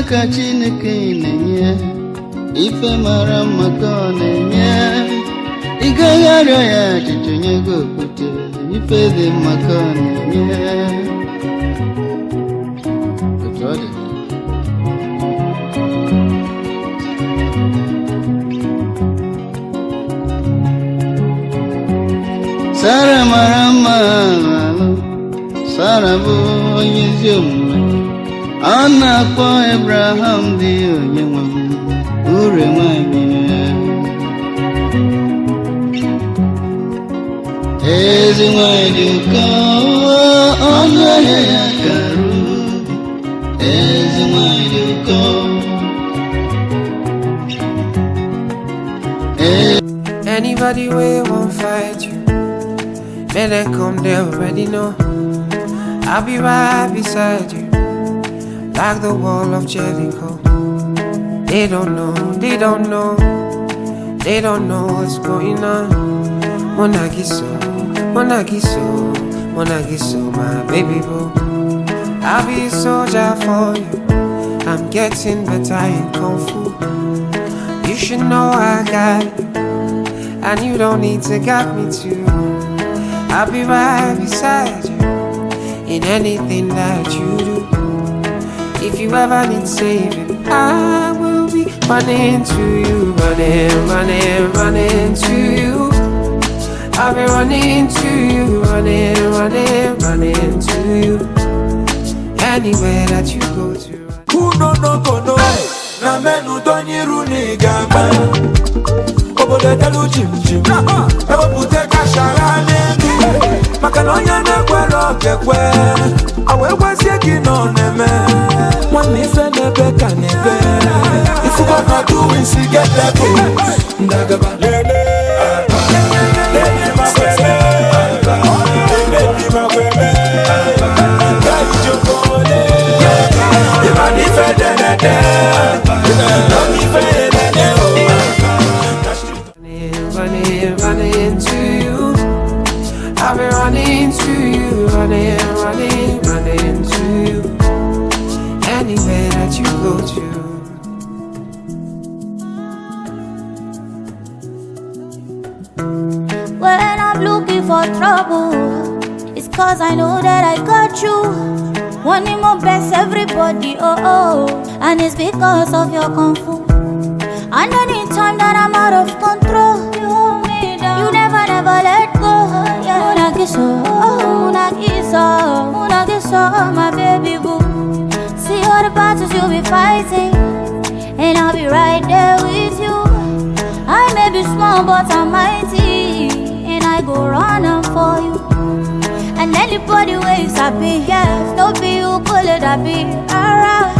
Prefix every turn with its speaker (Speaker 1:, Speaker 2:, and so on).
Speaker 1: Chineke nenye ife mara maka nenye igagharịọ ya chichenye gokwute ife dị maka nenye otu ọ dị. Sara mara mma alụ Sara bụ onye ezi omume a na-akpọ Abraham dị onye nwe m ure nwanyị ezi nwanyị dị ụkọ ọnụ ahịa ya karụ ezi nwanyị dị ụkọ.
Speaker 2: Anybody wey won't fight you, may they come, they already know. I'll be right beside you, like the wall of Jericho. They don't know, they don't know, they don't know what's going on. Monagiso, Monagiso, Monagiso, my baby boo. I'll be a soldier for you, I'm getting better in Kung Fu. You should know I got you, and you don't need to guide me too. I'll be right beside you in anything that you do. If you ever need saving, I will be running to you, running, running, running to you. I'll be running to you, running, running, running to you. Anywhere that you go to.
Speaker 3: Who don't know? Na menu donyi runi gamba. Obode telu jim jim. Ewo pute kashara nemi. Makalonya na kwelo kekwe. Awe wasi kino neme. One ife nebe kanebe. If you gonna do it, see get that go. Ndagaba lele. Lele makwele. Lele makwele. Gai jokole. Iman ife denede. Don't ife denede.
Speaker 2: Running, running to you. I'll be running to you, running, running, running to you. Anywhere that you go to.
Speaker 4: When I'm looking for trouble, it's cause I know that I got you. Wanting my best, everybody, oh oh. And it's because of your Kung Fu. And anytime that I'm out of control, you hold me down. You never let go. Yeah. Munagiso, oh Munagiso, Munagiso, my baby boo. See all the battles you'll be fighting, and I'll be right there with you. I may be small but I'm mighty, and I go running for you. And anybody waves happy, yes, no be you pull it, I be alright.